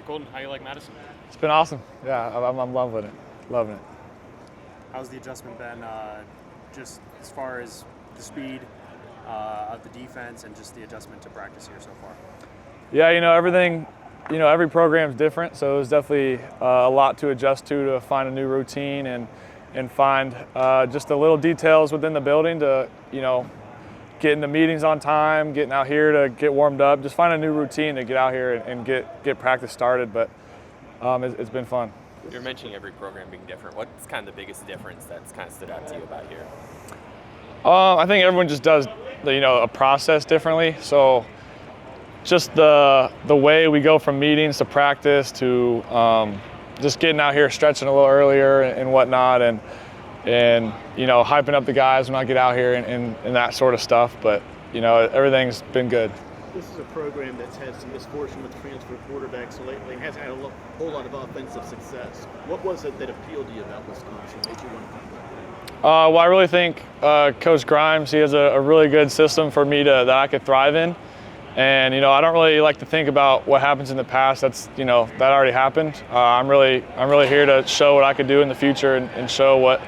Colton, how you like Madison? It's been awesome. Yeah, I'm loving it. Loving it. How's the adjustment been, just as far as the speed of the defense and just the adjustment to practice here so far? Yeah, everything, every program's different, so it was definitely a lot to adjust to find a new routine and find just the little details within the building to, getting the meetings on time, getting out here to get warmed up, just find a new routine to get out here and get practice started. But it's been fun. You're mentioning every program being different. What's kind of the biggest difference that's kind of stood out to you about here? I think everyone just does a process differently. So just the way we go from meetings to practice to just getting out here, stretching a little earlier and whatnot, and hyping up the guys when I get out here and that sort of stuff. But everything's been good. This is a program that's had some misfortune with transfer quarterbacks lately and hasn't had a whole lot of offensive success. What was it that appealed to you about Wisconsin, made you want to come back? Well, I really think Coach Grimes, he has a really good system for me that I could thrive in. And I don't really like to think about what happens in the past. That's that already happened. I'm really here to show what I could do in the future and show what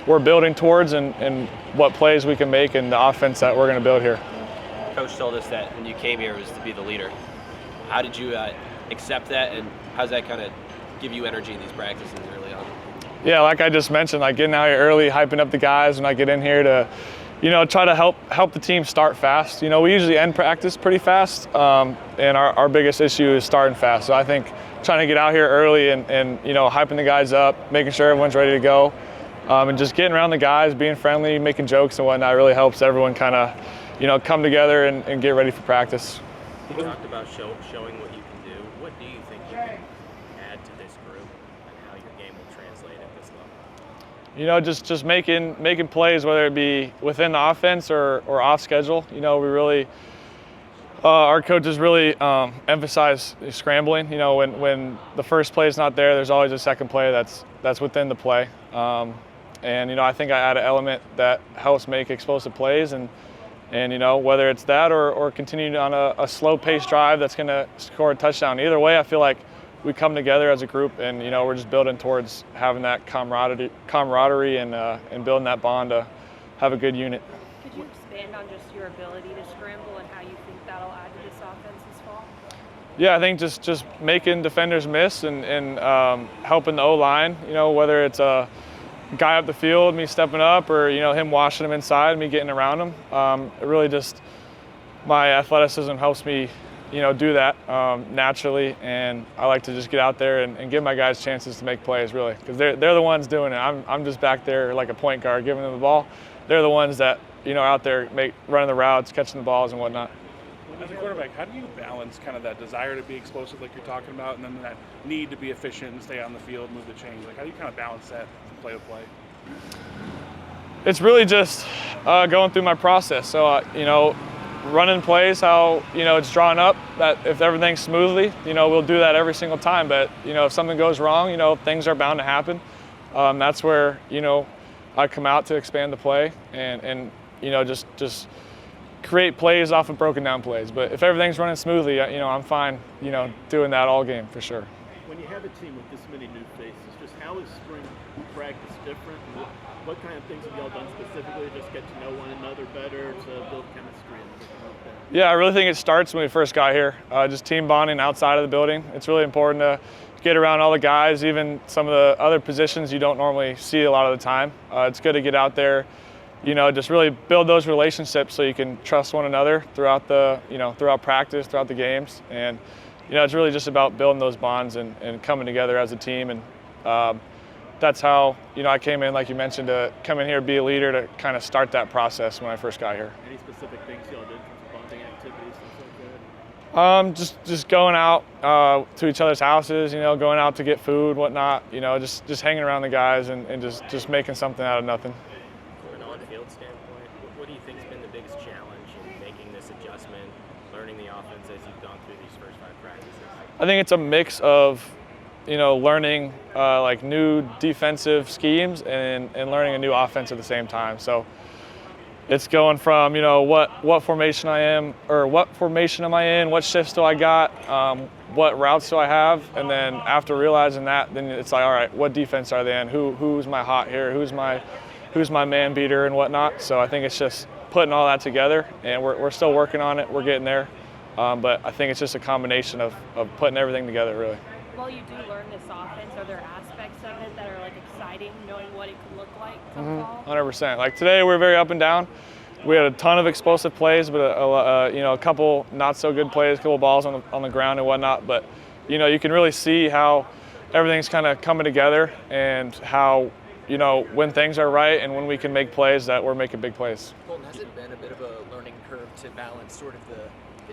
we're building towards and what plays we can make and the offense that we're going to build here. Coach told us that when you came here it was to be the leader. How did you accept that, and how does that kind of give you energy in these practices early on? Yeah, like I just mentioned, like getting out here early, hyping up the guys when I get in here to, try to help the team start fast. We usually end practice pretty fast, and our biggest issue is starting fast. So I think trying to get out here early and hyping the guys up, making sure everyone's ready to go, and just getting around the guys, being friendly, making jokes and whatnot really helps everyone kind of, come together and get ready for practice. You talked about showing what you can do. What do you think you can add to this group and how your game will translate at this level? Just making plays, whether it be within the offense or off schedule. We really, our coaches really emphasize scrambling. When the first play is not there, there's always a second play that's within the play. And I think I add an element that helps make explosive plays and whether it's that or continuing on a slow-paced drive that's going to score a touchdown. Either way, I feel like we come together as a group and, we're just building towards having that camaraderie and building that bond to have a good unit. Could you expand on just your ability to scramble and how you think that'll add to this offense this fall? Yeah, I think just making defenders miss and helping the O-line, whether it's a guy up the field, me stepping up, or him washing him inside, me getting around him. It really just, my athleticism helps me do that naturally, and I like to just get out there and give my guys chances to make plays, really, because they're the ones doing it. I'm just back there like a point guard giving them the ball. They're the ones that out there running the routes, catching the balls and whatnot. As a quarterback, how do you balance kind of that desire to be explosive like you're talking about and then that need to be efficient and stay on the field, move the chains? Like, how do you kind of balance that from play to play? It's really just going through my process. So, running plays how, it's drawn up, that if everything's smoothly, we'll do that every single time. But, if something goes wrong, things are bound to happen. That's where, I come out to expand the play and just create plays off of broken down plays. But if everything's running smoothly, I'm fine, doing that all game for sure. When you have a team with this many new faces, just how is spring practice different? What kind of things have y'all done specifically to just get to know one another better, to build chemistry and everything like that? Yeah, I really think it starts when we first got here. Just team bonding outside of the building. It's really important to get around all the guys, even some of the other positions you don't normally see a lot of the time. It's good to get out there, just really build those relationships so you can trust one another throughout throughout practice, throughout the games. And, it's really just about building those bonds and coming together as a team. And that's how, I came in, like you mentioned, to come in here, be a leader, to kind of start that process when I first got here. Any specific things y'all did for bonding activities, things like that? Just going out to each other's houses, going out to get food, whatnot, just hanging around the guys and just making something out of nothing. From an on-field standpoint, what do you think has been the biggest challenge in making this adjustment, learning the offense as you've gone through these first 5 practices? I think it's a mix of, learning like new defensive schemes and learning a new offense at the same time. So it's going from, what formation I am, or what formation am I in, what shifts do I got, what routes do I have? And then after realizing that, then it's like, all right, what defense are they in? Who's my hot here? Who's my man beater and whatnot? So I think it's just putting all that together, and we're still working on it. We're getting there. But I think it's just a combination of putting everything together, really. While you do learn this offense, are there aspects of it that are like exciting, knowing what it could look like come fall? 100%. Like today, we're very up and down. We had a ton of explosive plays, but a couple not so good plays, a couple balls on the ground and whatnot. But you can really see how everything's kind of coming together, and how when things are right and when we can make plays, that we're making big plays. Colton, has it been a bit of a learning curve to balance sort of the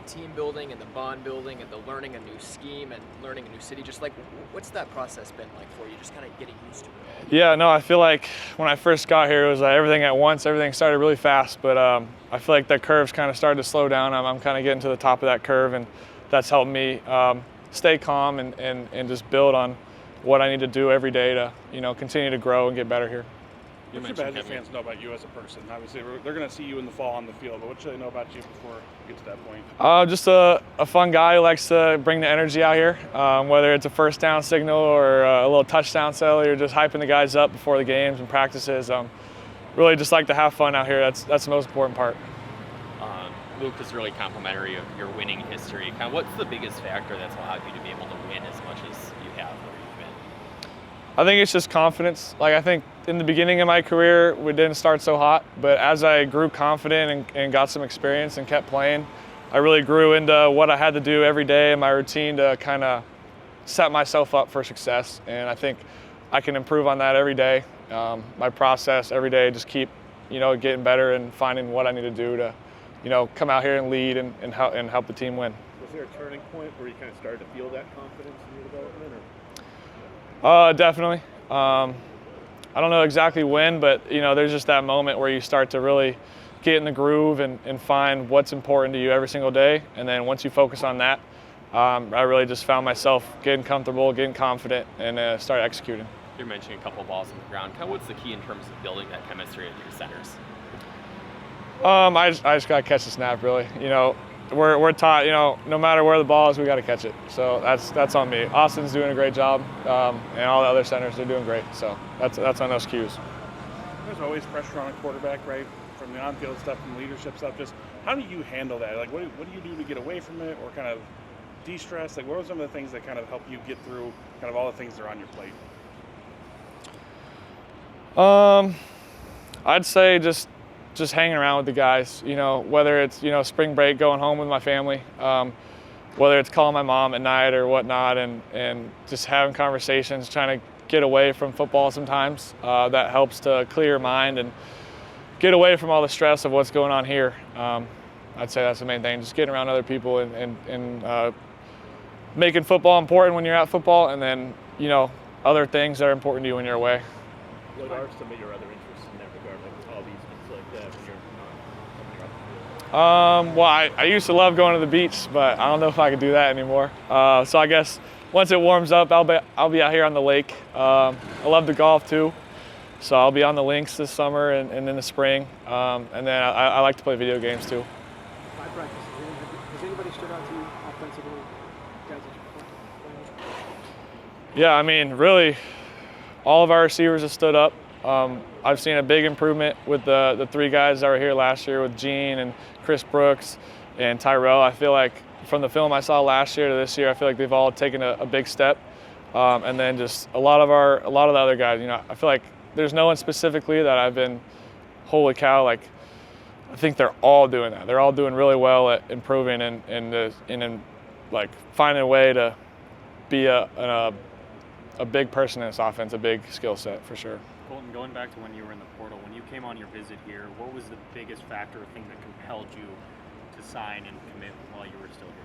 team building and the bond building and the learning a new scheme and learning a new city? Just like, what's that process been like for you, just kind of getting used to it? Yeah, no, I feel like when I first got here, it was everything at once. Everything started really fast, but I feel like that curve's kind of started to slow down. I'm kind of getting to the top of that curve, and that's helped me stay calm and just build on what I need to do every day to continue to grow and get better here. What should Badger fans know about you as a person? Obviously, they're going to see you in the fall on the field, but what should they know about you before you get to that point? Just a fun guy who likes to bring the energy out here, whether it's a first down signal or a little touchdown celly or just hyping the guys up before the games and practices. Really just like to have fun out here. That's the most important part. Luke is really complimentary of your winning history. Kind of what's the biggest factor that's allowed you to be able to win as much as you have where you've been? I think it's just confidence. Like, I think in the beginning of my career, we didn't start so hot, but as I grew confident and got some experience and kept playing, I really grew into what I had to do every day in my routine to kind of set myself up for success. And I think I can improve on that every day. My process every day, just keep, getting better and finding what I need to do to, come out here and lead and help the team win. Was there a turning point where you kind of started to feel that confidence in your development? Definitely. I don't know exactly when, but there's just that moment where you start to really get in the groove and find what's important to you every single day. And then once you focus on that, I really just found myself getting comfortable, getting confident, and started executing. You're mentioning a couple of balls on the ground. Kind of what's the key in terms of building that chemistry with your centers? I just gotta catch the snap, really. We're taught, no matter where the ball is, we gotta catch it. So that's on me. Austin's doing a great job, and all the other centers, they're doing great. So that's on those cues. There's always pressure on a quarterback, right? From the on-field stuff, from leadership stuff. Just how do you handle that? Like, what do you do to get away from it, or kind of de-stress? Like, what are some of the things that kind of help you get through kind of all the things that are on your plate? I'd say just hanging around with the guys, whether it's, spring break, going home with my family, whether it's calling my mom at night or whatnot, and just having conversations, trying to get away from football sometimes. That helps to clear your mind and get away from all the stress of what's going on here. I'd say that's the main thing, just getting around other people and making football important when you're at football, and then, other things that are important to you when you're away. What are some of your other interests in that regard, like hobbies, things like that, when you're not? Well, I used to love going to the beach, but I don't know if I could do that anymore. So I guess once it warms up, I'll be out here on the lake. I love to golf too, so I'll be on the links this summer and in the spring. And then I like to play video games too. By practice, has anybody stood out to you offensively? Guys that you're playing? Yeah, I mean, really, all of our receivers have stood up. I've seen a big improvement with the three guys that were here last year with Gene and Chris Brooks and Tyrell. I feel like from the film I saw last year to this year, I feel like they've all taken a big step. And then just a lot of the other guys, I feel like there's no one specifically that I've been, holy cow, like, I think they're all doing that. They're all doing really well at improving and like finding a way to be a big person in this offense, a big skill set for sure. Colton, going back to when you were in the portal, when you came on your visit here, what was the biggest factor or thing that compelled you to sign and commit while you were still here?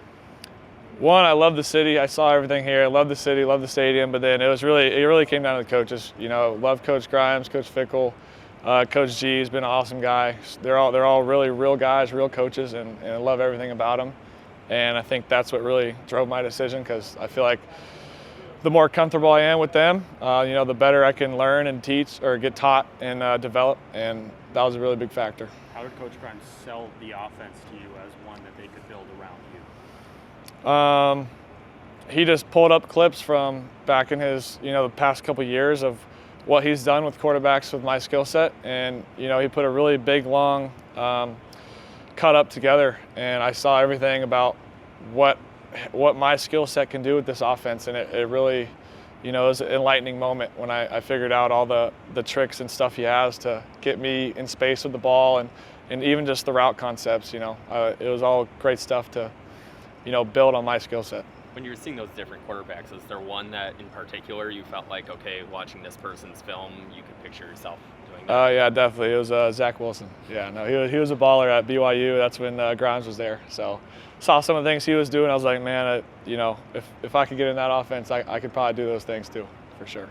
One, I love the city. I saw everything here. I love the city, love the stadium. But then it really came down to the coaches. Love Coach Grimes, Coach Fickle, Coach G has been an awesome guy. They're all really real guys, real coaches, and I love everything about them. And I think that's what really drove my decision, because I feel like the more comfortable I am with them, the better I can learn and teach or get taught and develop. And that was a really big factor. How did Coach Grimes sell the offense to you as one that they could build around he just pulled up clips from back in his, the past couple years of what he's done with quarterbacks with my skill set. And, he put a really big, long cut up together. And I saw everything about what my skill set can do with this offense. And it really, it was an enlightening moment when I figured out all the tricks and stuff he has to get me in space with the ball and even just the route concepts, it was all great stuff to, build on my skill set. When you were seeing those different quarterbacks, is there one that in particular you felt like, okay, watching this person's film, you could picture yourself doing that? Yeah, definitely. It was Zach Wilson. Yeah, no, he was a baller at BYU. That's when Grimes was there. So saw some of the things he was doing. I was like, man, if I could get in that offense, I could probably do those things too, for sure.